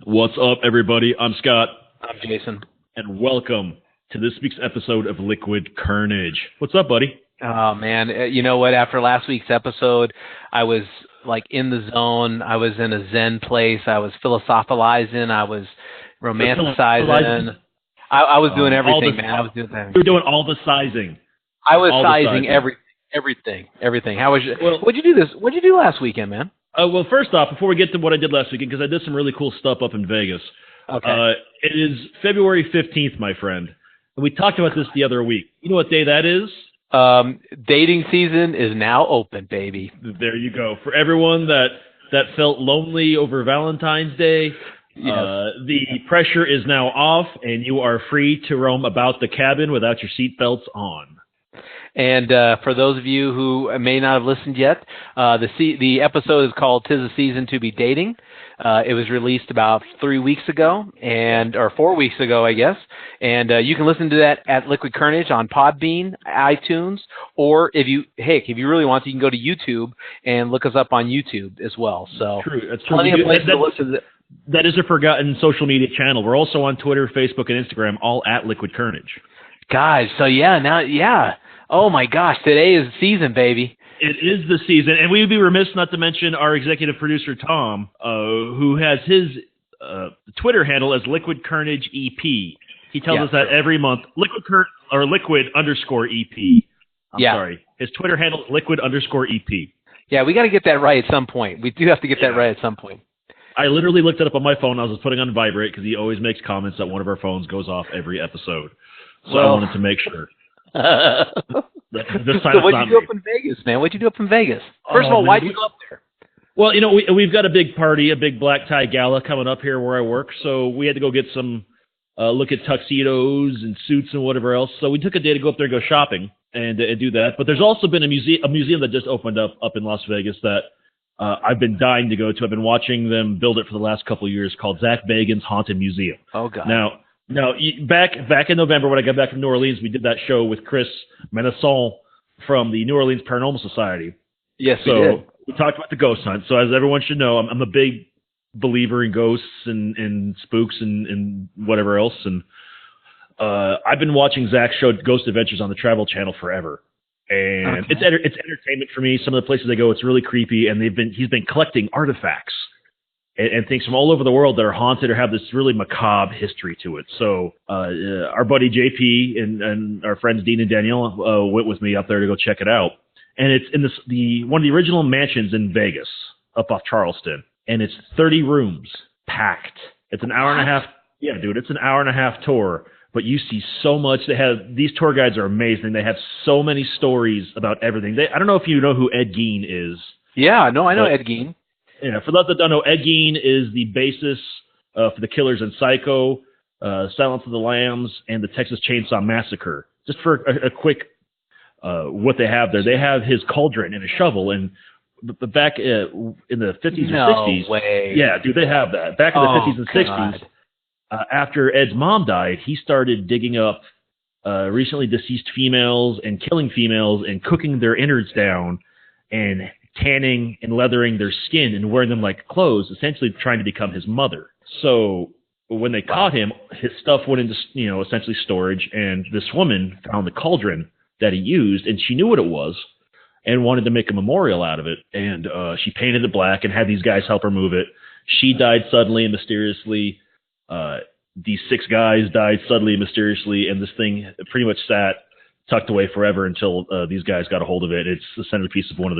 What's up, everybody? I'm Scott. I'm Jason. And welcome to this week's episode of Liquid Kernedge. What's up, buddy? Oh, man. You know what? After last week's episode, I was like in the zone. I was in a Zen place. I was philosophizing. I was romanticizing. I was doing everything, man. I was doing everything. You were doing all the sizing. I was sizing everything. How was you? Well, what'd you do this? What'd you do last weekend, man? Well, first off, before we get to what I did last weekend, because I did some really cool stuff up in Vegas. Okay. It is February 15th, my friend. And we talked about this the other week. You know what day that is? Dating season is now open, baby. There you go. For everyone that felt lonely over Valentine's Day, yes. The pressure is now off, and you are free to roam about the cabin without your seatbelts on. And for those of you who may not have listened yet, the episode is called "'Tis the Season to Be Dating." It was released about 3 weeks ago, or 4 weeks ago, I guess. And you can listen to that at Liquid Kernedge on Podbean, iTunes, or if you really want to, you can go to YouTube and look us up on YouTube as well. So That's true. Plenty of places to listen to. That is a forgotten social media channel. We're also on Twitter, Facebook, and Instagram, all at Liquid Kernedge. Guys, so yeah. Oh my gosh, today is the season, baby. It is the season, and we would be remiss not to mention our executive producer, Tom, who has his Twitter handle as Liquid Kernedge EP. He tells us that every month, Liquid _ EP. Sorry. His Twitter handle is Liquid _ EP. Yeah, we got to get that right at some point. We do have to get that right at some point. I literally looked it up on my phone. I was just putting on vibrate because he always makes comments that one of our phones goes off every episode. So I wanted to make sure. This time so what'd you do up in Vegas, man? What'd you do up in Vegas? First of all, why'd you go up there? Well, we've got a big party, a big black tie gala coming up here where I work, so we had to go get some look at tuxedos and suits and whatever else. So we took a day to go up there and go shopping and do that. But there's also been a museum that just opened up in Las Vegas that I've been dying to go to. I've been watching them build it for the last couple of years, called Zach Bagans' Haunted Museum. Oh, God. Now, back in November when I got back from New Orleans, we did that show with Chris Menesson from the New Orleans Paranormal Society. Yes, we did. We talked about the ghost hunt. So as everyone should know, I'm a big believer in ghosts and spooks and whatever else. And I've been watching Zach's show Ghost Adventures on the Travel Channel forever. And it's entertainment for me. Some of the places I go, it's really creepy. And he's been collecting artifacts and things from all over the world that are haunted or have this really macabre history to it. So our buddy JP and our friends Dean and Danielle went with me up there to go check it out. And it's in one of the original mansions in Vegas, up off Charleston. And it's 30 rooms, packed. It's an hour and a half. Yeah, dude, it's an hour and a half tour. But you see so much. These tour guides are amazing. They have so many stories about everything. I don't know if you know who Ed Gein is. Yeah, no, I know Ed Gein. Yeah, for those that don't know, Ed Gein is the basis for the Killers in Psycho, Silence of the Lambs, and the Texas Chainsaw Massacre. Just for a quick, what they have there, they have his cauldron and a shovel, and back in the 50s or 60s. No way. Yeah, dude, they have that. Back in the 50s and 60s, after Ed's mom died, he started digging up recently deceased females and killing females and cooking their innards down and tanning and leathering their skin and wearing them like clothes, essentially trying to become his mother. So when they caught him, his stuff went into, essentially storage, and this woman found the cauldron that he used, and she knew what it was and wanted to make a memorial out of it. And she painted it black and had these guys help her move it. She died suddenly and mysteriously. These 6 guys died suddenly and mysteriously, and this thing pretty much sat tucked away forever until these guys got a hold of it. It's the centerpiece of one of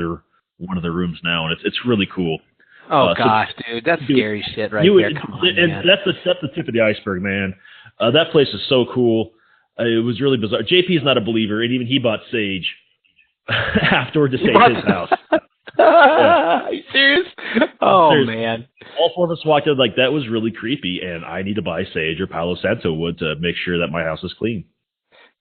their rooms now, and it's really cool. Oh gosh, dude, that's scary shit right there. Come on, and man. That's the tip of the iceberg, man. That place is so cool. It was really bizarre. JP is not a believer, and even he bought sage afterward to save his house. Are you serious? Oh, Seriously. Man. All 4 of us walked in like, that was really creepy, and I need to buy sage or Palo Santo wood to make sure that my house is clean.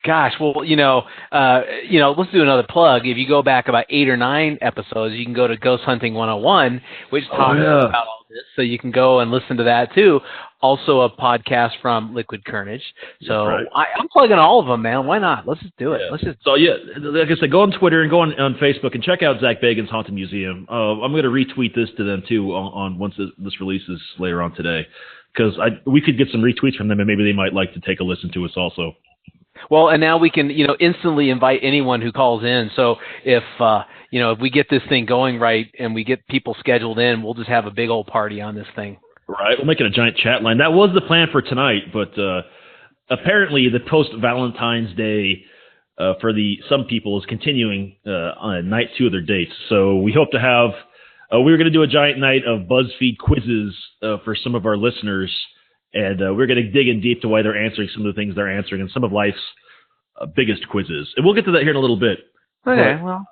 Gosh, well, let's do another plug. If you go back about 8 or 9 episodes, you can go to Ghost Hunting 101, which talks about all this. So you can go and listen to that too. Also a podcast from Liquid Kernedge. So right. I'm plugging all of them, man. Why not? Let's just do it. Yeah. So like I said, go on Twitter and go on Facebook and check out Zach Bagans' Haunted Museum. I'm going to retweet this to them too on once this releases later on today. because we could get some retweets from them, and maybe they might like to take a listen to us also. Well, and now we can, instantly invite anyone who calls in. So if we get this thing going right and we get people scheduled in, we'll just have a big old party on this thing. Right. We'll make it a giant chat line. That was the plan for tonight, but apparently the post-Valentine's Day for some people is continuing on night 2 of their dates. So we hope to have we were going to do a giant night of BuzzFeed quizzes for some of our listeners, and we're going to dig in deep to why they're answering some of the things they're answering and some of life's biggest quizzes. And we'll get to that here in a little bit. Okay, well,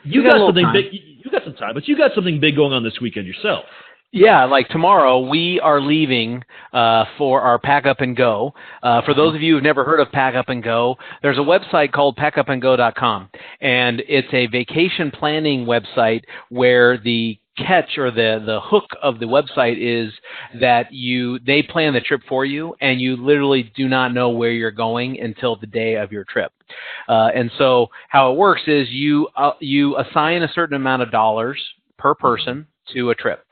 you got something big. You got some time, but you got something big going on this weekend yourself. Yeah, like tomorrow we are leaving for our Pack Up and Go. For those of you who've never heard of Pack Up and Go, there's a website called packupandgo.com, and it's a vacation planning website where the catch or the hook of the website is that they plan the trip for you, and you literally do not know where you're going until the day of your trip. And so how it works is you assign a certain amount of dollars per person to a trip,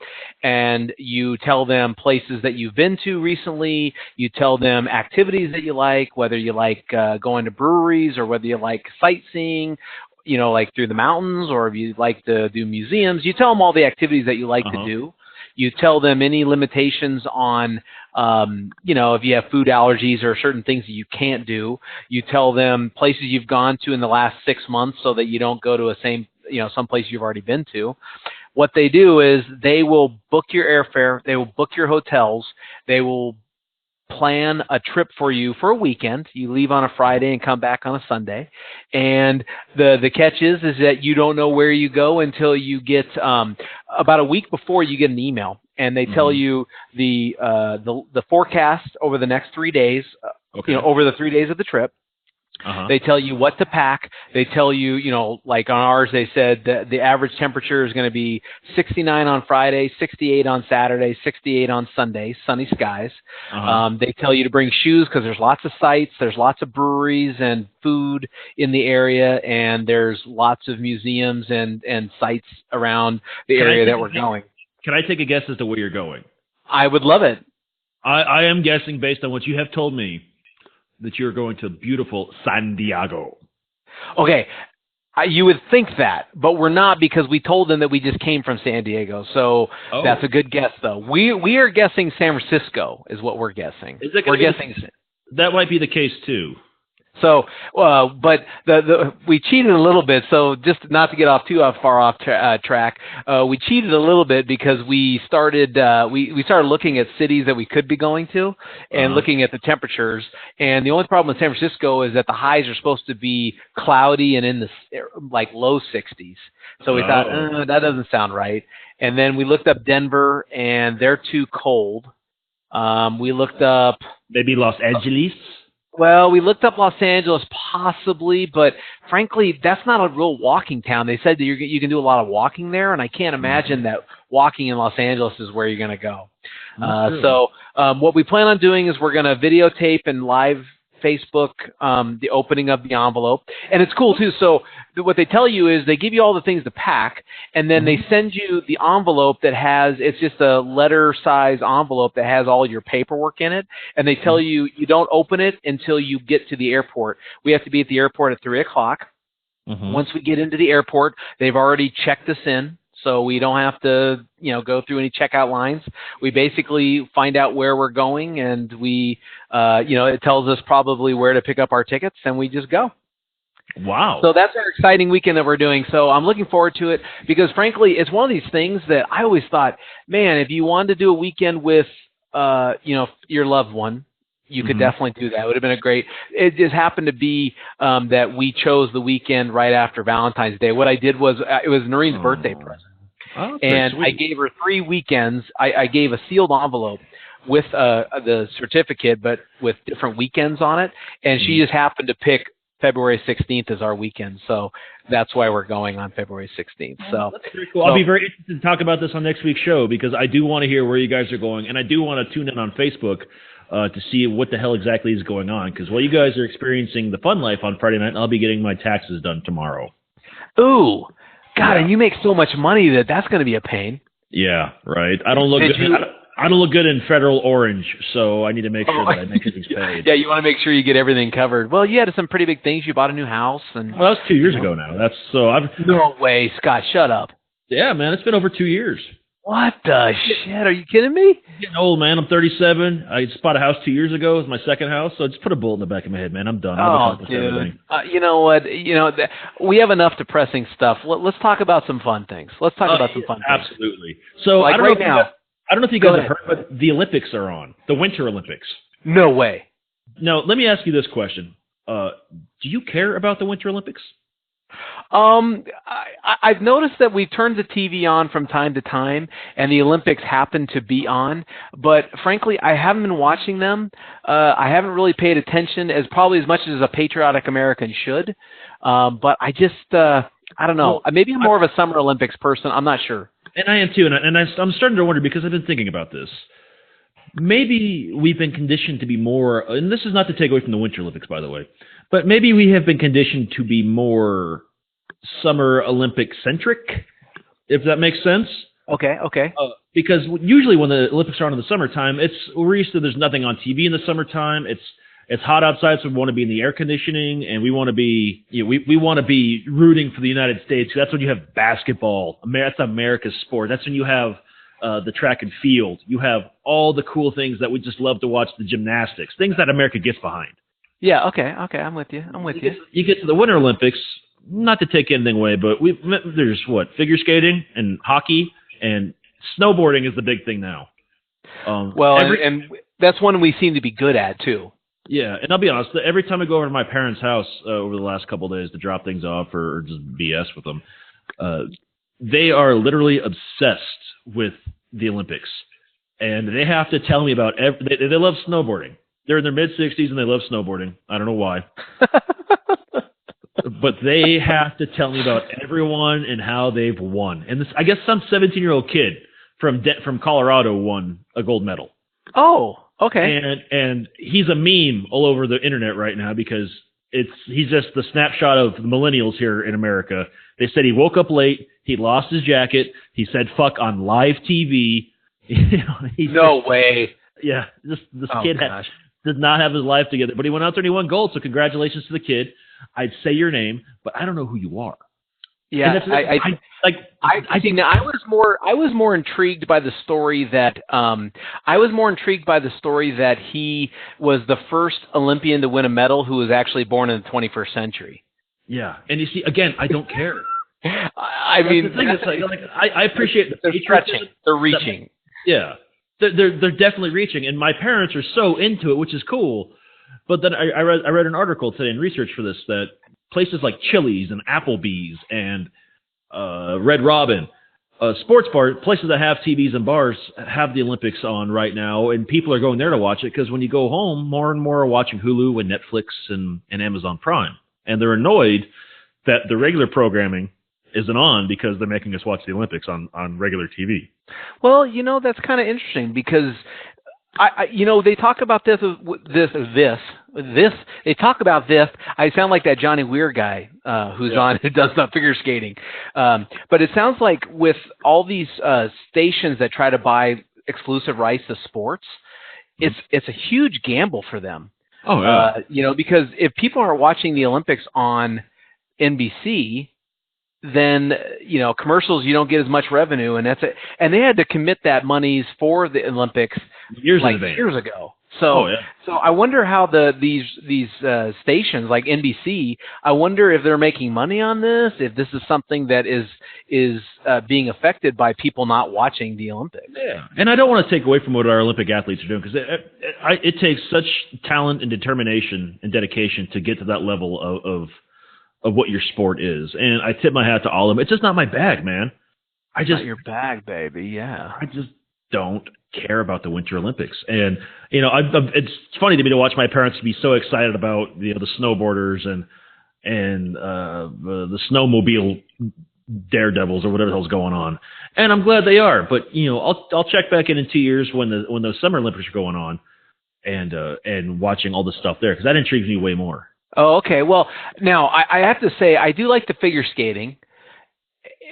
and you tell them places that you've been to recently. You tell them activities that you like, whether you like going to breweries or whether you like sightseeing, like through the mountains, or if you like to do museums. You tell them all the activities that you like to do. You tell them any limitations on, if you have food allergies or certain things that you can't do. You tell them places you've gone to in the last 6 months so that you don't go to some place you've already been to. What they do is they will book your airfare, they will book your hotels, they will plan a trip for you for a weekend. You leave on a Friday and come back on a Sunday. And the catch is that you don't know where you go until you get about a week before you get an email, and they tell you the forecast over the next 3 days, over the 3 days of the trip. They tell you what to pack. They tell you, like on ours, they said that the average temperature is going to be 69 on Friday, 68 on Saturday, 68 on Sunday, sunny skies. They tell you to bring shoes because there's lots of sites, there's lots of breweries and food in the area, and there's lots of museums and sites around the area that we're going. Can I take a guess as to where you're going? I would love it. I am guessing based on what you have told me that you're going to beautiful San Diego. Okay. You would think that, but we're not, because we told them that we just came from San Diego. So that's a good guess, though. We are guessing San Francisco is what we're guessing. We're guessing that might be the case too. So, but we cheated a little bit. So just not to get too far off track, we cheated a little bit because we started we started looking at cities that we could be going to and looking at the temperatures. And the only problem with San Francisco is that the highs are supposed to be cloudy and in the low 60s. So we thought that doesn't sound right. And then we looked up Denver, and they're too cold. We looked up maybe Los Angeles. Well, we looked up Los Angeles possibly, but frankly, that's not a real walking town. They said that you can do a lot of walking there, and I can't imagine that walking in Los Angeles is where you're going to go. So what we plan on doing is we're going to videotape and live Facebook the opening of the envelope. And it's cool, too. So what they tell you is they give you all the things to pack, and then they send you the envelope that it's just a letter-size envelope that has all your paperwork in it, and they tell you don't open it until you get to the airport. We have to be at the airport at 3 o'clock. Once we get into the airport, they've already checked us in, so we don't have to, go through any checkout lines. We basically find out where we're going, and we, it tells us probably where to pick up our tickets, and we just go. Wow. So that's our exciting weekend that we're doing. So I'm looking forward to it because, frankly, it's one of these things that I always thought, man, if you wanted to do a weekend with, your loved one, you could definitely do that. It would have been it just happened to be that we chose the weekend right after Valentine's Day. What I did was, it was Noreen's birthday present. Oh, and sweet. I gave her 3 weekends. I gave a sealed envelope with the certificate, but with different weekends on it. And she just happened to pick February 16th as our weekend. So that's why we're going on February 16th. So that's pretty cool. I'll be very interested to talk about this on next week's show because I do want to hear where you guys are going. And I do want to tune in on Facebook to see what the hell exactly is going on. Because while you guys are experiencing the fun life on Friday night, I'll be getting my taxes done tomorrow. Ooh. God, and you make so much money that's going to be a pain. Yeah, right. I don't look good. I don't look good in federal orange, so I need to make sure that I make things paid. Yeah, you want to make sure you get everything covered. Well, you had some pretty big things. You bought a new house, and Well, that was 2 years ago now. That's so I've. No way, Scott. Shut up. Yeah, man, it's been over 2 years. What the shit? Are you kidding me? I'm getting old, man. I'm 37. I just bought a house 2 years ago. It was my second house, so just put a bullet in the back of my head, man. I'm done. I've accomplished everything. You know what? We have enough depressing stuff. Let's talk about some fun things. Let's talk about some fun things. Absolutely. So like right now. I don't know if you guys have heard, but the Olympics are on. The Winter Olympics. No way. Now, let me ask you this question. Do you care about the Winter Olympics? I've noticed that we turn the TV on from time to time, and the Olympics happen to be on. But frankly, I haven't been watching them. I haven't really paid attention probably as much as a patriotic American should. But I just, I don't know. Well, maybe I'm more of a Summer Olympics person. I'm not sure. And I am too. And I'm starting to wonder because I've been thinking about this. Maybe we've been conditioned to be more, and this is not to take away from the Winter Olympics, by the way, but maybe we have been conditioned to be more Summer Olympic-centric, if that makes sense. Okay. Because usually when the Olympics are on in the summertime, we're used to there's nothing on TV in the summertime. It's hot outside, so we want to be in the air conditioning, and we want to be we want to be rooting for the United States. That's when you have basketball. That's America's sport. That's when you have the track and field. You have all the cool things that we just love to watch, the gymnastics, things that America gets behind. Yeah, okay, I'm with you. You get to the Winter Olympics, not to take anything away, but there's figure skating and hockey and snowboarding is the big thing now. And that's one we seem to be good at too. Yeah, and I'll be honest, every time I go over to my parents' house over the last couple of days to drop things off or just BS with them, they are literally obsessed with the Olympics. And they have to tell me about they love snowboarding. They're in their mid-60s and they love snowboarding. I don't know why. But they have to tell me about everyone and how they've won. And I guess some 17-year-old kid from Colorado won a gold medal. Oh, okay. And he's a meme all over the internet right now because he's just the snapshot of the millennials here in America. They said he woke up late, he lost his jacket, he said fuck on live TV. No way. Yeah, this kid did not have his life together, but he went out there and he won gold. So congratulations to the kid. I'd say your name, but I don't know who you are. Yeah, I think I was more intrigued by the story that he was the first Olympian to win a medal who was actually born in the 21st century. Yeah, and you see, again, I don't care. I mean, the thing is, I appreciate they're stretching, they're reaching. Yeah, they're definitely reaching, and my parents are so into it, which is cool. But then I read an article today in research for this that places like Chili's and Applebee's and Red Robin, sports bar places that have TVs and bars have the Olympics on right now, and people are going there to watch it because when you go home, more and more are watching Hulu and Netflix and Amazon Prime, and they're annoyed that the regular programming isn't on because they're making us watch the Olympics on regular TV. Well, that's kind of interesting because they talk about this. They talk about this. I sound like that Johnny Weir guy who does the figure skating. But it sounds like with all these stations that try to buy exclusive rights to sports, it's a huge gamble for them. Oh yeah. Because if people are watching the Olympics on NBC, then commercials, you don't get as much revenue, and that's it. And they had to commit that monies for the Olympics years ago. So I wonder how these stations like NBC, I wonder if they're making money on this, if this is something that is being affected by people not watching the Olympics. Yeah, and I don't want to take away from what our Olympic athletes are doing because it takes such talent and determination and dedication to get to that level of what your sport is. And I tip my hat to all of them. It's just not my bag, man. Not your bag, baby. Yeah. I just don't care about the Winter Olympics. And, it's funny to me to watch my parents be so excited about, the snowboarders and the snowmobile daredevils or whatever the hell's going on. And I'm glad they are. But, I'll check back in 2 years when those Summer Olympics are going on and watching all the stuff there because that intrigues me way more. Oh, okay. Well, now I have to say I do like the figure skating,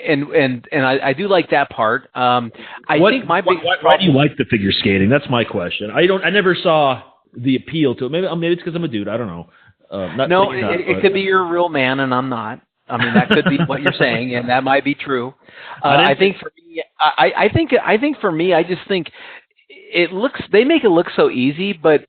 I do like that part. I think my big why do you like the figure skating? That's my question. I never saw the appeal to it. Maybe it's because I'm a dude. I don't know. It could be you're a real man and I'm not. I mean, that could be what you're saying, and that might be true. I think for me, I just think they make it look so easy, but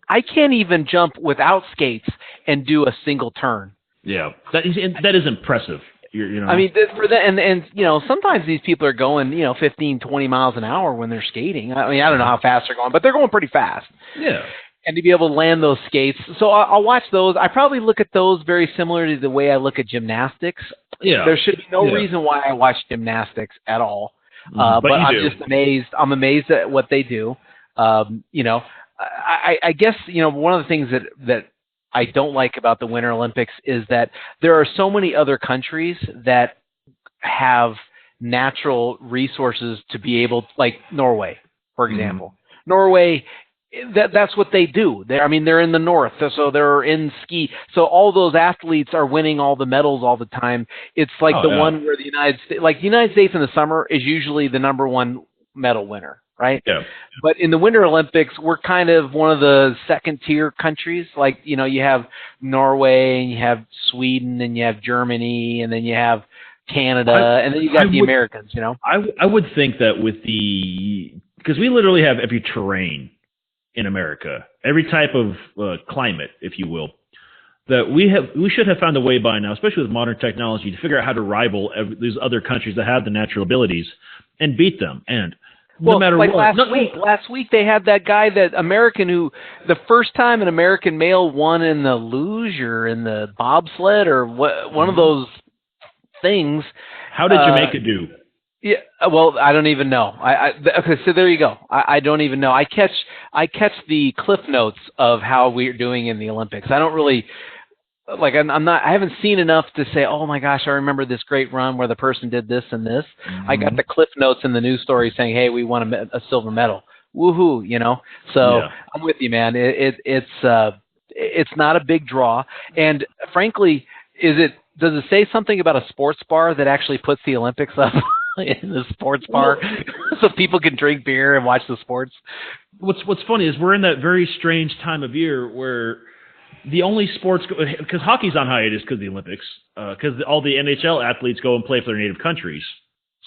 I can't even jump without skates and do a single turn. Yeah, that is impressive. I mean, for that, and sometimes these people are going 15, 20 miles an hour when they're skating. I mean, I don't know how fast they're going, but they're going pretty fast. Yeah. And to be able to land those skates. So I'll watch those. I probably look at those very similar to the way I look at gymnastics. Yeah. There should be no reason why I watch gymnastics at all. But I'm just amazed. I'm amazed at what they do. I guess, one of the things that I don't like about the Winter Olympics is that there are so many other countries that have natural resources to be able, like Norway, for example. Norway, that's what they do. They're in the north, so they're in ski. So all those athletes are winning all the medals all the time. It's like one where the United States in the summer is usually the number one medal winner, right? Yeah. But in the Winter Olympics, we're kind of one of the second tier countries. Like, you have Norway and you have Sweden and you have Germany and then you have Canada and then you got the Americans, I would think that because we literally have every terrain in America, every type of climate, if you will, that we should have found a way by now, especially with modern technology, to figure out how to rival these other countries that have the natural abilities and beat them. And no matter what. Last week they had that guy, that American, who the first time an American male won in the luge or in the bobsled or one of those things. How did Jamaica do? Yeah, well, I don't even know. Okay, so there you go. I don't even know. I catch the cliff notes of how we're doing in the Olympics. I don't really I haven't seen enough to say, oh my gosh, I remember this great run where the person did this and this. I got the cliff notes in the news story saying, hey, we won a silver medal. Woohoo, So yeah. I'm with you, man. It's not a big draw, and frankly, does it say something about a sports bar that actually puts the Olympics up? In the sports bar, so people can drink beer and watch the sports. What's funny is we're in that very strange time of year where the only sports, because hockey's on hiatus because of the Olympics, because all the NHL athletes go and play for their native countries.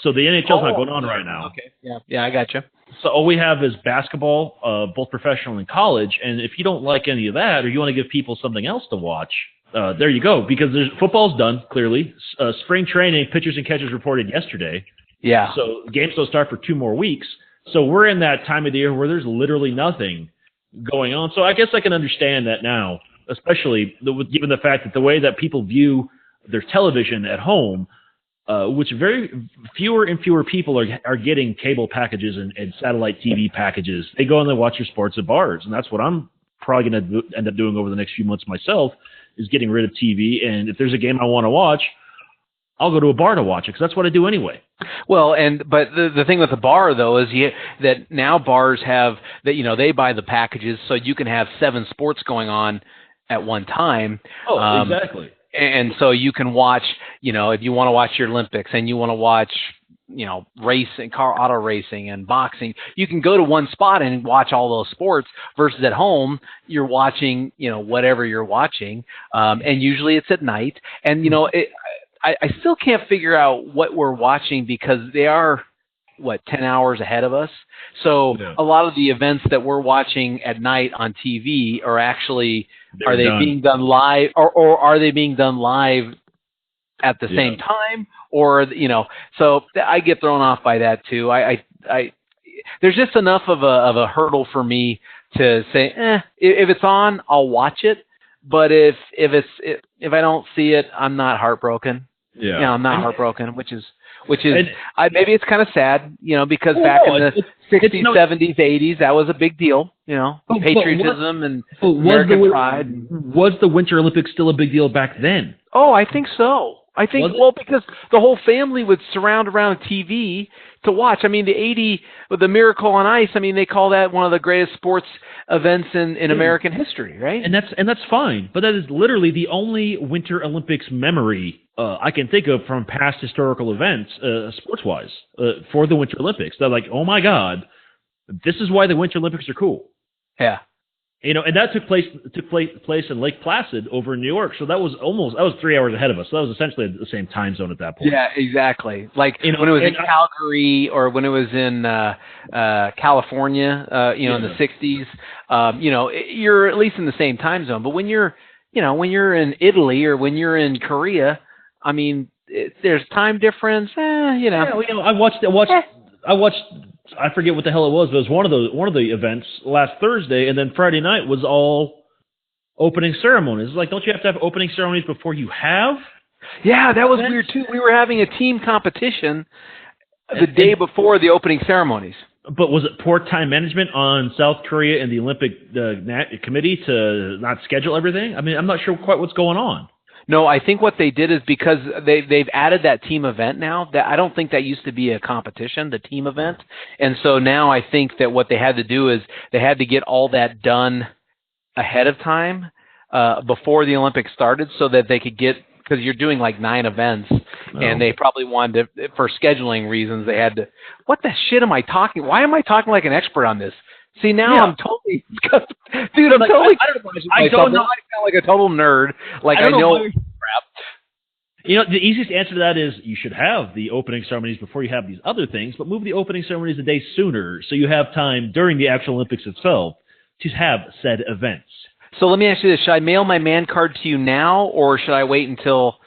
So the NHL's not going on right now. Okay, yeah, I gotcha. So all we have is basketball, both professional and college. And if you don't like any of that, or you want to give people something else to watch, there you go. Because football's done, clearly. Spring training, pitchers and catchers reported yesterday. Yeah. So games don't start for 2 more weeks. So we're in that time of the year where there's literally nothing going on. So I guess I can understand that now, especially given the fact that the way that people view their television at home, which very fewer and fewer people are getting cable packages and satellite TV packages. They go and they watch your sports at bars, and that's what I'm probably going to end up doing over the next few months myself, is getting rid of TV. And if there's a game I want to watch, I'll go to a bar to watch it, because that's what I do anyway. Well, but the thing with the bar, though, is that now bars have that, they buy the packages so you can have 7 sports going on at one time. Oh, exactly. And so you can watch, if you want to watch your Olympics and you want to watch, racing, auto racing and boxing, you can go to one spot and watch all those sports, versus at home, you're watching, whatever you're watching. And usually it's at night. And, I still can't figure out what we're watching, because they are, 10 hours ahead of us. So yeah. A lot of the events that we're watching at night on TV are actually, being done live, or are they being done live at the same time? Or, so I get thrown off by that too. I there's just enough of a hurdle for me to say, if it's on, I'll watch it. But if I don't see it, I'm not heartbroken. Yeah, I'm not heartbroken, which is maybe it's kind of sad, because back in the 60s, 70s, 80s, that was a big deal, patriotism and American pride. Was the Winter Olympics still a big deal back then? Oh, I think so. I think, well, because the whole family would surround around a TV to watch. I mean, the Miracle on Ice, I mean, they call that one of the greatest sports events in American history, right? And that's fine. But that is literally the only Winter Olympics memory I can think of from past historical events, sports-wise, for the Winter Olympics. They're like, oh my God, this is why the Winter Olympics are cool. Yeah. You know, and that took place in Lake Placid over in New York. So that was 3 hours ahead of us. So that was essentially the same time zone at that point. Yeah, exactly. Like when it was in Calgary or when it was in California, in the 60s, you're at least in the same time zone. But when you're in Italy or when you're in Korea, I mean, there's time difference. Yeah, I watched. I forget what the hell it was, but it was one of the events last Thursday, and then Friday night was all opening ceremonies. It's like, don't you have to have opening ceremonies before you have? Yeah, that was weird too. We were having a team competition the day before the opening ceremonies. But was it poor time management on South Korea and the Olympic committee to not schedule everything? I mean, I'm not sure quite what's going on. No, I think what they did is because they've added that team event now. That I don't think that used to be a competition, the team event. And so now I think that what they had to do is they had to get all that done ahead of time before the Olympics started so that they could get, because you're doing like 9 events, and they probably wanted to, for scheduling reasons, they had to, what the shit am I talking? Why am I talking like an expert on this? See, now I'm totally, dude, I'm totally, I don't know. I sound like a total nerd. Like I know crap. You know, the easiest answer to that is you should have the opening ceremonies before you have these other things, but move the opening ceremonies a day sooner so you have time during the actual Olympics itself to have said events. So let me ask you this. Should I mail my man card to you now, or should I wait until,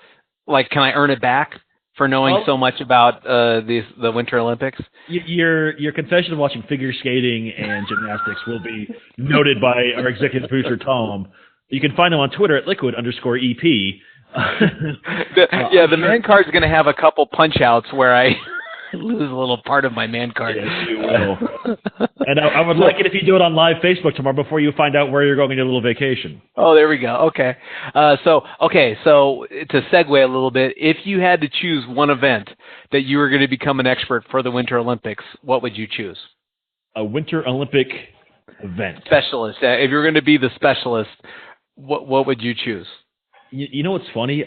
like, can I earn it back for knowing so much about the Winter Olympics? Your confession of watching figure skating and gymnastics will be noted by our executive producer, Tom. You can find him on Twitter at @liquid_EP. The man card's going to have a couple punch-outs where I lose a little part of my man card. Yes, you will. And I would like it if you do it on live Facebook tomorrow before you find out where you're going on your little vacation. Oh, there we go. Okay. So to segue a little bit, if you had to choose one event that you were going to become an expert for the Winter Olympics, what would you choose? A Winter Olympic event. Specialist. If you're going to be the specialist, what would you choose? You know what's funny?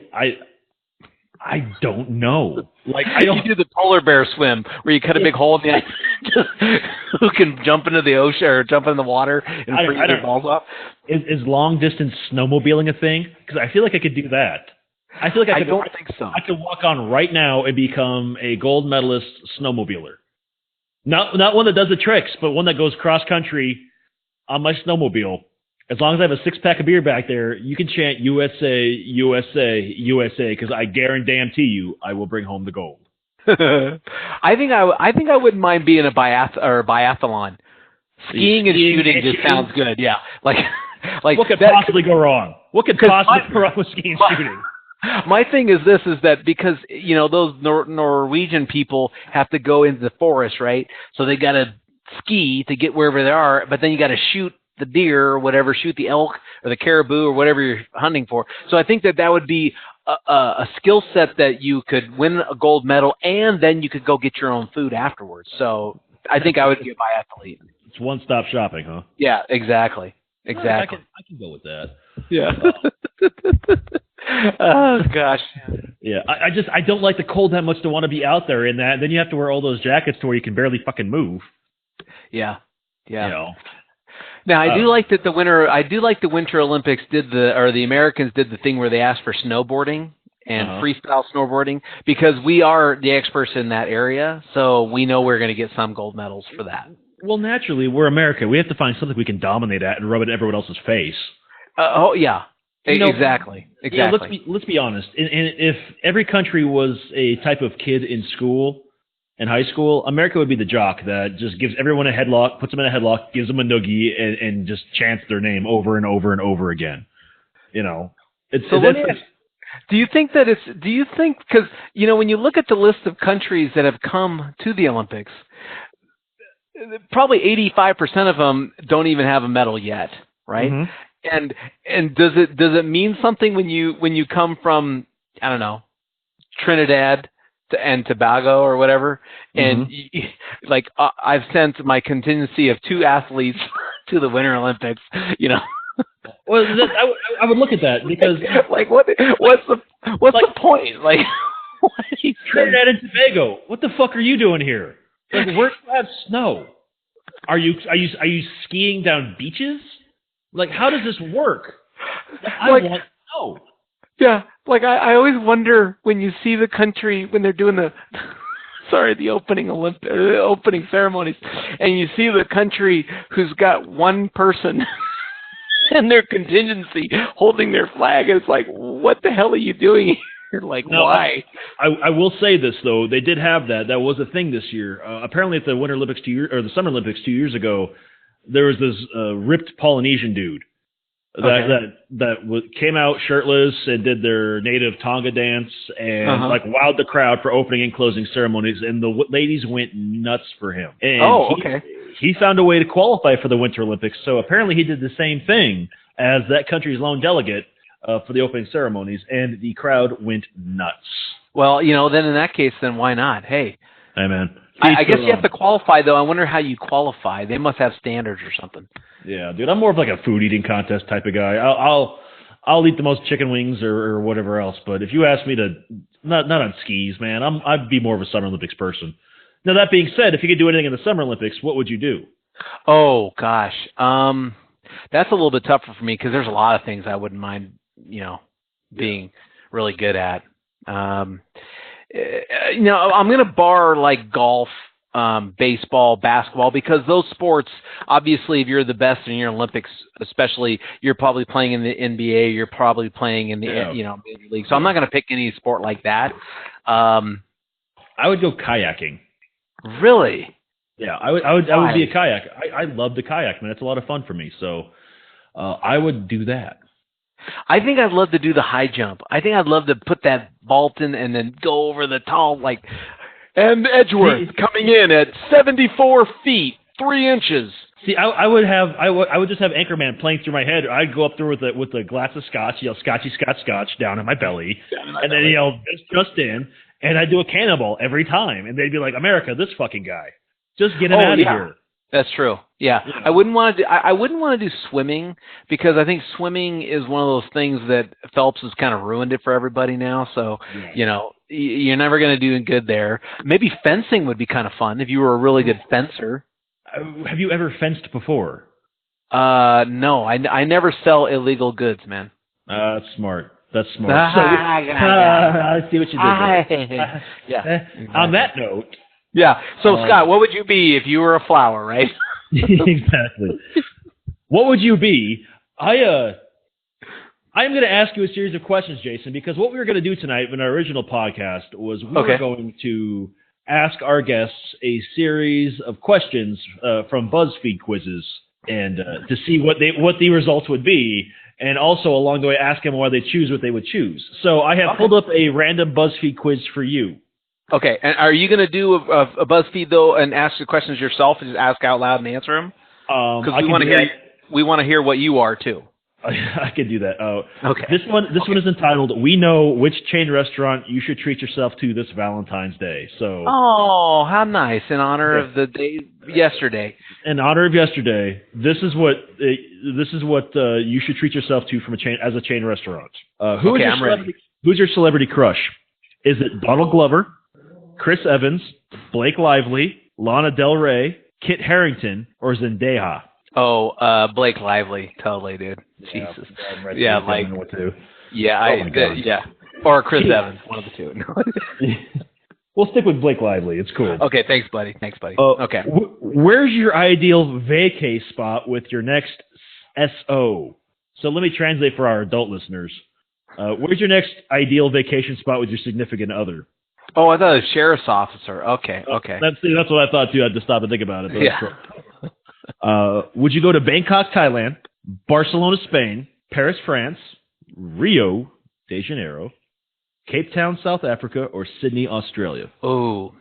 I don't know. Like you do the polar bear swim where you cut a big hole in the ice. Who can jump into the ocean or jump in the water and freeze their balls off? Is long distance snowmobiling a thing? Because I feel like I could do that. I feel like I don't think so. I could walk on right now and become a gold medalist snowmobiler. Not one that does the tricks, but one that goes cross country on my snowmobile. As long as I have a 6-pack of beer back there, you can chant USA, USA, USA, because I guarantee you I will bring home the gold. I think I wouldn't mind being a biathlon. Skiing and shooting just sounds good. Yeah, like what could possibly go wrong? What could possibly go wrong with skiing and shooting? My thing is that because those Norwegian people have to go into the forest, right? So they got to ski to get wherever they are, but then you got to shoot the deer or whatever, shoot the elk or the caribou or whatever you're hunting for. So I think that would be a skill set that you could win a gold medal, and then you could go get your own food afterwards. So I think I would be a biathlete. It's one-stop shopping, huh? Yeah, exactly. I can go with that. Yeah. Oh gosh. Yeah, I don't like the cold that much to want to be out there in that. Then you have to wear all those jackets to where you can barely fucking move. Yeah. You know. Now I do like that the Winter Olympics the Americans did the thing where they asked for snowboarding and freestyle snowboarding, because we are the experts in that area, so we know we're going to get some gold medals for that. Well, naturally, we're America. We have to find something we can dominate at and rub it in everyone else's face. Exactly. Yeah, let's be honest. And if every country was a type of kid in school, in high school, America would be the jock that just gives everyone a headlock, puts them in a headlock, gives them a noogie, and just chants their name over and over and over again. You know. Do you think because when you look at the list of countries that have come to the Olympics, probably 85% of them don't even have a medal yet, right? Mm-hmm. And does it mean something when you come from, I don't know, Trinidad and Tobago or whatever, and like I've sent my contingency of 2 athletes to the Winter Olympics. You know. Well, I would look at that because like what's the point? Like Trinidad and Tobago, what the fuck are you doing here? Like, where do you have snow? Are you skiing down beaches? Like, how does this work? I want snow. Yeah, like I always wonder when you see the country when they're doing the the opening ceremonies, and you see the country who's got one person and their contingency holding their flag. It's like, what the hell are you doing here? Like, no, why? I will say this though, they did have that. That was a thing this year. Apparently, at the Winter Olympics the Summer Olympics 2 years ago, there was this ripped Polynesian dude that came out shirtless and did their native Tonga dance and like wowed the crowd for opening and closing ceremonies, and the ladies went nuts for him. And he found a way to qualify for the Winter Olympics, so apparently he did the same thing as that country's lone delegate for the opening ceremonies, and the crowd went nuts. Well, then in that case, then why not? Hey, man. I guess you have to qualify, though. I wonder how you qualify. They must have standards or something. Yeah, dude, I'm more of like a food eating contest type of guy. I'll eat the most chicken wings or whatever else. But if you ask me to, not on skis, man, I'd be more of a Summer Olympics person. Now that being said, if you could do anything in the Summer Olympics, what would you do? Oh gosh, that's a little bit tougher for me because there's a lot of things I wouldn't mind, being really good at. I'm going to bar like golf, baseball, basketball, because those sports, obviously, if you're the best in your Olympics, especially, you're probably playing in the NBA, you're probably playing in the major league. So I'm not going to pick any sport like that. I would go kayaking. Really? Yeah, I would be a kayak. I love the kayak, man. It's a lot of fun for me. So I would do that. I think I'd love to do the high jump. I think I'd love to put that vault in and then go over the tall, and Edgeworth coming in at 74 feet, 3 inches. See, I would just have Anchorman playing through my head. I'd go up there with a glass of scotch, yell "Scotchy, Scotch, Scotch" down in my belly, then yell "Just in," and I'd do a cannonball every time, and they'd be like, "America, this fucking guy, just get him out of here." That's true. Yeah. I wouldn't want to do swimming because I think swimming is one of those things that Phelps has kind of ruined it for everybody now. So, you're never going to do good there. Maybe fencing would be kind of fun if you were a really good fencer. Have you ever fenced before? No, I never sell illegal goods, man. That's smart. That's smart. I see what you did there. Yeah. On that note. Yeah. So, Scott, what would you be if you were a flower, right? Exactly. What would you be? I am going to ask you a series of questions, Jason, because what we were going to do tonight in our original podcast was we were going to ask our guests a series of questions from Buzzfeed quizzes and to see what the results would be, and also along the way ask them why they choose what they would choose. So I have pulled up a random Buzzfeed quiz for you. Okay, and are you going to do a BuzzFeed, though, and ask the questions yourself and just ask out loud and answer them? Because we want to hear what you are, too. I could do that. Okay. This one is entitled, "We Know Which Chain Restaurant You Should Treat Yourself to This Valentine's Day." So. Oh, how nice. In honor of the day yesterday. In honor of yesterday, this is what you should treat yourself to from a chain restaurant. Who's your celebrity crush? Is it Donald Glover, Chris Evans, Blake Lively, Lana Del Rey, Kit Harington, or Zendaya? Oh, Blake Lively, totally, dude. Yeah, Jesus. Yeah, like, what to. Yeah, or Chris Evans, one of the two. We'll stick with Blake Lively. It's cool. Okay, thanks, buddy. Okay. Where's your ideal vacay spot with your next SO? So let me translate for our adult listeners. Where's your next ideal vacation spot with your significant other? Oh, I thought it was sheriff's officer. Okay. That's what I thought too. I had to stop and think about it. Would you go to Bangkok, Thailand, Barcelona, Spain, Paris, France, Rio de Janeiro, Cape Town, South Africa, or Sydney, Australia? Oh,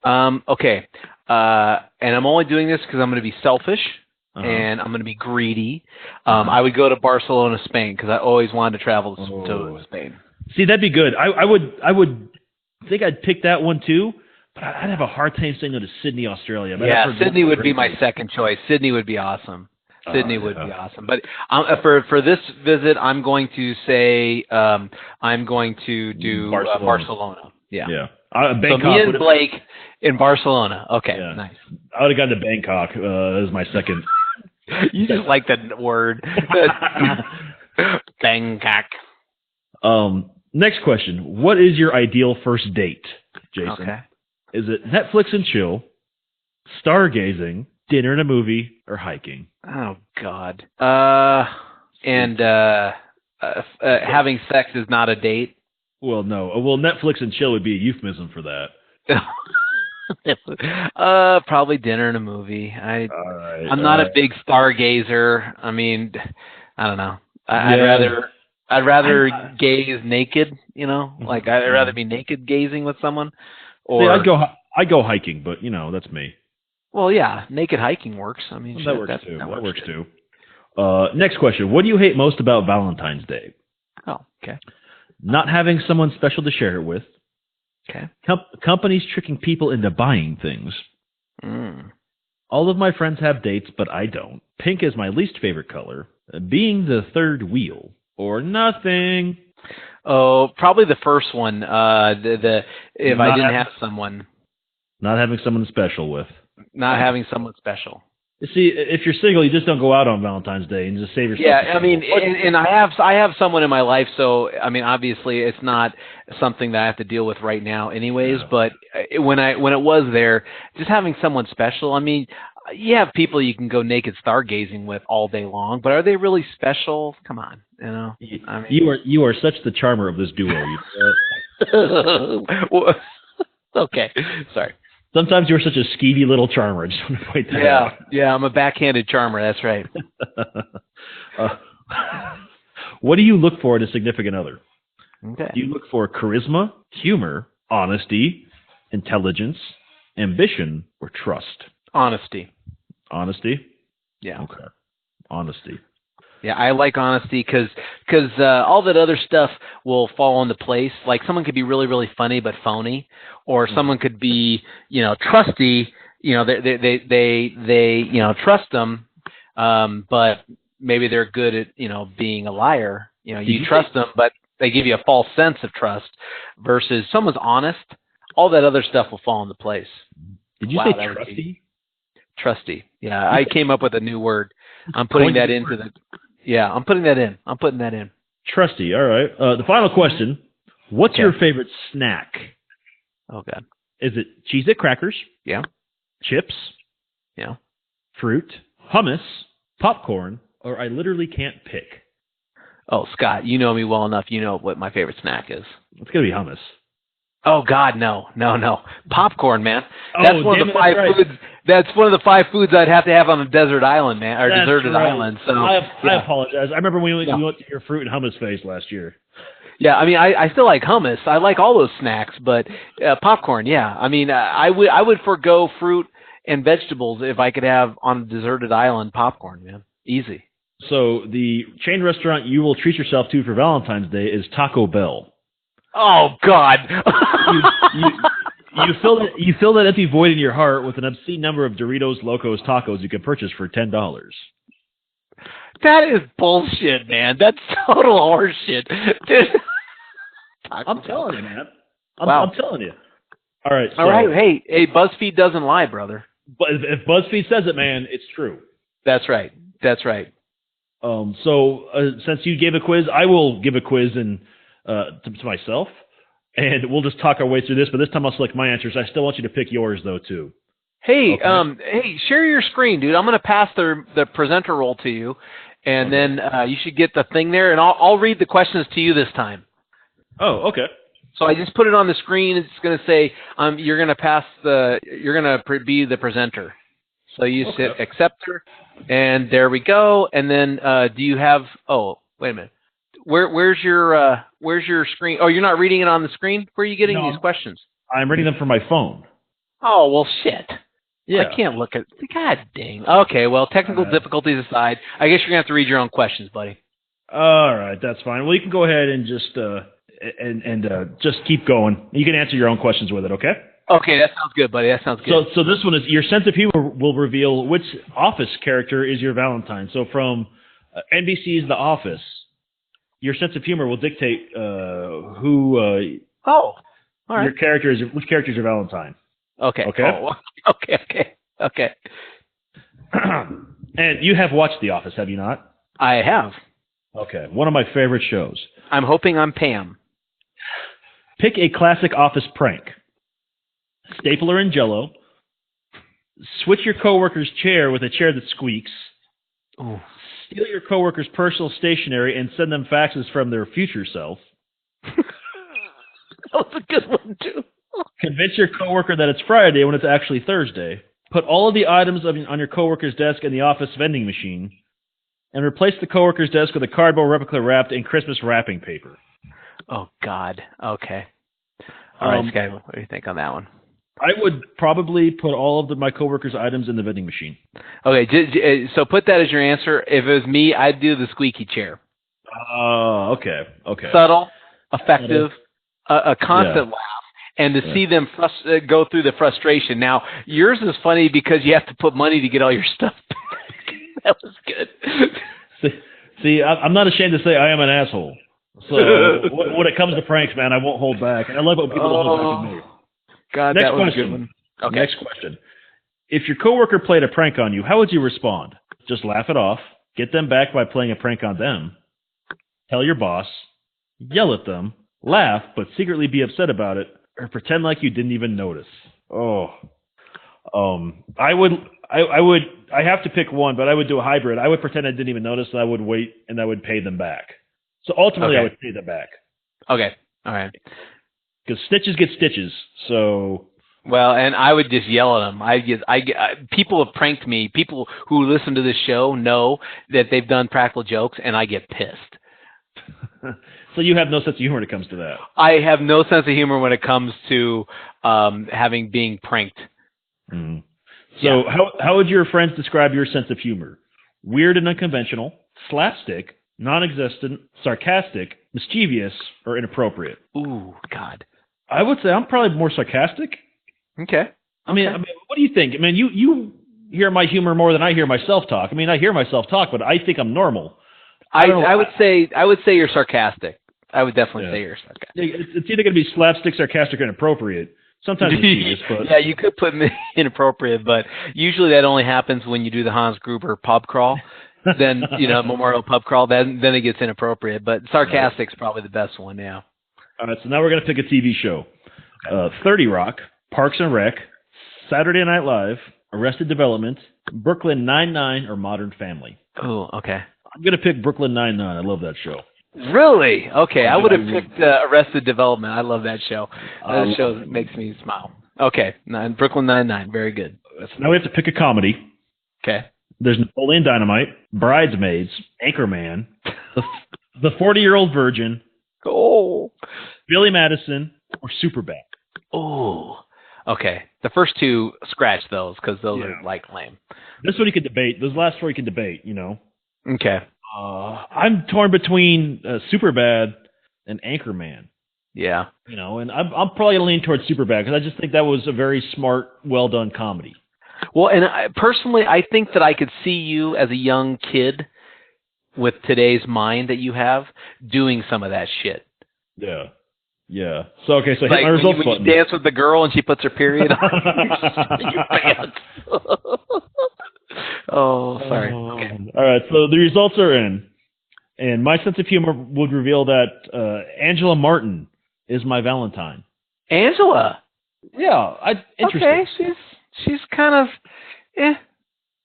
okay. And I'm only doing this because I'm going to be selfish. And I'm going to be greedy. I would go to Barcelona, Spain, because I always wanted to travel to Spain. See, that'd be good. I would think I'd pick that one too, but I'd have a hard time saying no to Sydney, Australia. Sydney would be my second choice. Sydney would be awesome. Sydney would be awesome. But for this visit, I'm going to say I'm going to do Barcelona. Yeah. Bangkok, so me and Blake in Barcelona. Okay, nice. I would have gone to Bangkok as my second. You just like the word. Bangkok. Next question. What is your ideal first date, Jason? Okay. Is it Netflix and chill, stargazing, dinner and a movie, or hiking? Oh, God. Having sex is not a date? Well, no. Well, Netflix and chill would be a euphemism for that. Probably dinner and a movie. I'm not a big stargazer. I mean, I don't know. I'd rather gaze naked. Like I'd rather be naked gazing with someone. Or I'd go hiking, but that's me. Well, yeah, naked hiking works. I mean, that works too. That works too. Next question: what do you hate most about Valentine's Day? Oh, okay. Not having someone special to share it with. Okay. Companies tricking people into buying things. All of my friends have dates, but I don't. Pink is my least favorite color. Being the third wheel. Or nothing. Oh, probably the first one. If I didn't have someone. Not having someone special with. Not having someone special. You see, if you're single, you just don't go out on Valentine's Day and just save yourself. Yeah, I mean, and I have someone in my life, so I mean, obviously, it's not something that I have to deal with right now, anyways. No. But when it was there, just having someone special. I mean, you have people you can go naked stargazing with all day long, but are they really special? Come on, I mean, you are such the charmer of this duo. Okay, sorry. Sometimes you're such a skeevy little charmer. I just want to point that out. Yeah, I'm a backhanded charmer. That's right. What do you look for in a significant other? Okay. Do you look for charisma, humor, honesty, intelligence, ambition, or trust? Honesty. Honesty? Yeah. Okay. Honesty. Yeah, I like honesty because all that other stuff will fall into place. Like someone could be really, really funny but phony, or someone could be, trusty. They trust them, but maybe they're good at, being a liar. You trust them, but they give you a false sense of trust. Versus someone's honest, all that other stuff will fall into place. Did you say trusty? Trusty. Yeah, I came up with a new word. I'm putting that into the. Yeah, I'm putting that in. Trusty. All right. The final question: what's your favorite snack? Oh God. Is it Cheez-It crackers? Yeah. Chips? Yeah. Fruit? Hummus? Popcorn? Or I literally can't pick. Oh, Scott, you know me well enough. You know what my favorite snack is. It's gonna be hummus. Oh God, no. Popcorn, man. That's one of the 5 foods. That's one of the 5 foods I'd have to have on a desert island, man, or deserted island. So I apologize. I remember when we went to your fruit and hummus phase last year. Yeah, I mean, I still like hummus. I like all those snacks, but popcorn, yeah. I mean, I would forego fruit and vegetables if I could have on a deserted island popcorn, man. Easy. So the chain restaurant you will treat yourself to for Valentine's Day is Taco Bell. Oh God! You fill that empty void in your heart with an obscene number of Doritos Locos tacos you can purchase for $10. That is bullshit, man. That's total horseshit. I'm telling you, man. Wow. I'm telling you. All right. All right. Hey, BuzzFeed doesn't lie, brother. But if BuzzFeed says it, man, it's true. That's right. So since you gave a quiz, I will give a quiz to myself, and we'll just talk our way through this. But this time I'll select my answers. I still want you to pick yours, though, too. Hey, okay. Share your screen, dude. I'm going to pass the presenter role to you, and then you should get the thing there, and I'll read the questions to you this time. Oh, okay. So I just put it on the screen. It's going to say you're going to be the presenter. So you sit acceptor, and there we go. And then do you have? Oh, wait a minute. Where's your screen? Oh, you're not reading it on the screen. Where are you getting these questions? I'm reading them from my phone. Oh well, shit. Yeah. I can't look at. God dang. Okay, well, technical difficulties aside, I guess you're gonna have to read your own questions, buddy. All right, that's fine. Well, you can go ahead and just and just keep going. You can answer your own questions with it, okay? Okay, that sounds good, buddy. That sounds good. So this one is your sense of humor will reveal which Office character is your Valentine. So from NBC's The Office, your sense of humor will dictate who all right. your character is. Which character is your Valentine? Okay. Okay. Oh, okay. And you have watched The Office, have you not? I have. Okay. One of my favorite shows. I'm hoping I'm Pam. Pick a classic Office prank. Stapler and Jell-O. Switch your coworker's chair with a chair that squeaks. Ooh. Steal your coworker's personal stationery and send them faxes from their future self. That was a good one, too. Convince your coworker that it's Friday when it's actually Thursday. Put all of the items on your coworker's desk in the office vending machine. And replace the coworker's desk with a cardboard replica wrapped in Christmas wrapping paper. Oh, God. Okay. All right, Sky, what do you think on that one? I would probably put all of my coworkers' items in the vending machine. Okay, so put that as your answer. If it was me, I'd do the squeaky chair. Okay. Subtle, effective, a constant laugh, and to see them go through the frustration. Now, yours is funny because you have to put money to get all your stuff back. That was good. See, I'm not ashamed to say I am an asshole. So when it comes to pranks, man, I won't hold back. And I love when people don't hold back with me. God, Next that was question. a good one. Okay. Next question. If your coworker played a prank on you, how would you respond? Just laugh it off, get them back by playing a prank on them, tell your boss, yell at them, laugh, but secretly be upset about it, or pretend like you didn't even notice. I have to pick one, but I would do a hybrid. I would pretend I didn't even notice, and I would wait, and I would pay them back. So ultimately, I would pay them back. Okay. All right. Because stitches get stitches. So. Well, and I would just yell at them. People have pranked me. People who listen to this show know that they've done practical jokes, and I get pissed. So you have no sense of humor when it comes to that. I have no sense of humor when it comes to being pranked. Mm. So how would your friends describe your sense of humor? Weird and unconventional, slapstick, non-existent, sarcastic, mischievous, or inappropriate? Ooh, God. I would say I'm probably more sarcastic. Okay. I mean, what do you think? I mean, you hear my humor more than I hear myself talk. I mean, I hear myself talk, but I think I'm normal. I would say you're sarcastic. I would definitely say you're sarcastic. It's either going to be slapstick, sarcastic, or inappropriate. Sometimes mischievous, but yeah, you could put inappropriate, but usually that only happens when you do the Hans Gruber pub crawl. Then Memorial pub crawl. Then it gets inappropriate. But sarcastic's probably the best one. Yeah. All right, so now we're going to pick a TV show. 30 Rock, Parks and Rec, Saturday Night Live, Arrested Development, Brooklyn Nine-Nine, or Modern Family. Oh, okay. I'm going to pick Brooklyn Nine-Nine. I love that show. Really? Okay, I would have picked Arrested Development. I love that show. That show makes me smile. Okay, Brooklyn Nine-Nine. Very good. So now we have to pick a comedy. Okay. There's Napoleon Dynamite, Bridesmaids, Anchorman, the 40-Year-Old Virgin, Billy Madison, or Superbad. Oh, okay. The first two, scratch those because those are lame. This one you can debate. Those last four you can debate. Okay. I'm torn between Superbad and Anchorman. Yeah. And I'm probably going to lean towards Superbad because I just think that was a very smart, well done comedy. Well, and personally, I think that I could see you as a young kid with today's mind that you have doing some of that shit. Yeah. Yeah. So, okay, so hit like my results when button. You dance with the girl and she puts her period on your pants. Oh, sorry. Okay. All right, so the results are in. And my sense of humor would reveal that Angela Martin is my Valentine. Angela? Yeah. Interesting. Okay, she's kind of,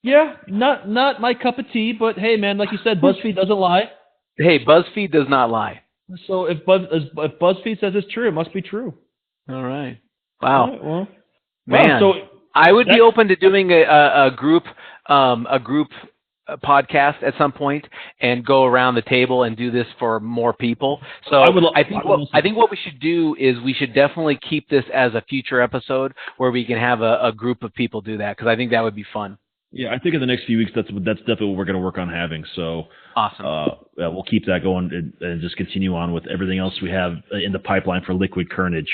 Yeah, not my cup of tea, but hey, man, like you said, BuzzFeed doesn't lie. Hey, BuzzFeed does not lie. So if BuzzFeed says it's true, it must be true. All right. Wow. Right, well, man, so I would be open to doing a group podcast at some point and go around the table and do this for more people. So I think what we should do is we should definitely keep this as a future episode where we can have a group of people do that because I think that would be fun. Yeah, I think in the next few weeks, that's definitely what we're going to work on having. So Awesome. yeah, we'll keep that going and just continue on with everything else we have in the pipeline for Liquid Kernedge.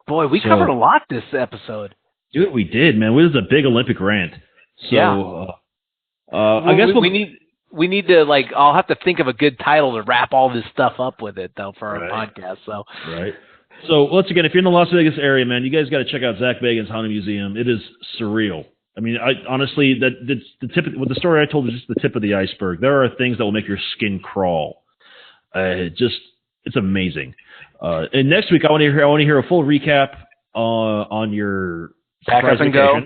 Boy, we covered a lot this episode. Dude, we did, man. It was a big Olympic rant. So Yeah. I guess we need to, like, I'll have to think of a good title to wrap all this stuff up with it, though, for our podcast. So right. So once again, if you're in the Las Vegas area, man, you guys got to check out Zach Bagans' Haunted Museum. It is surreal. I mean, honestly, that's the tip. With the story I told is just the tip of the iceberg. There are things that will make your skin crawl. It's amazing. And next week, I want to hear a full recap on your Pack Up and Go.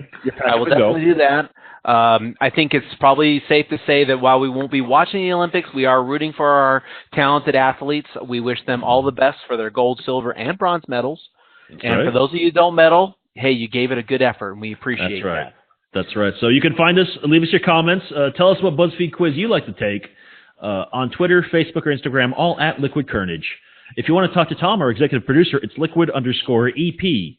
I will definitely do that. I think it's probably safe to say that while we won't be watching the Olympics, we are rooting for our talented athletes. We wish them all the best for their gold, silver, and bronze medals. For those of you who don't medal, hey, you gave it a good effort, and we appreciate that. That's right. So you can find us, leave us your comments. Tell us what BuzzFeed quiz you like to take on Twitter, Facebook, or Instagram, all at Liquid Kernedge. If you want to talk to Tom, our executive producer, it's Liquid_EP.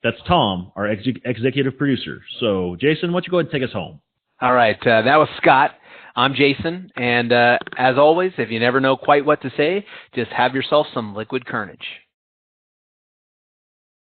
That's Tom, our executive producer. So, Jason, why don't you go ahead and take us home? All right. That was Scott. I'm Jason. And as always, if you never know quite what to say, just have yourself some Liquid Kernedge.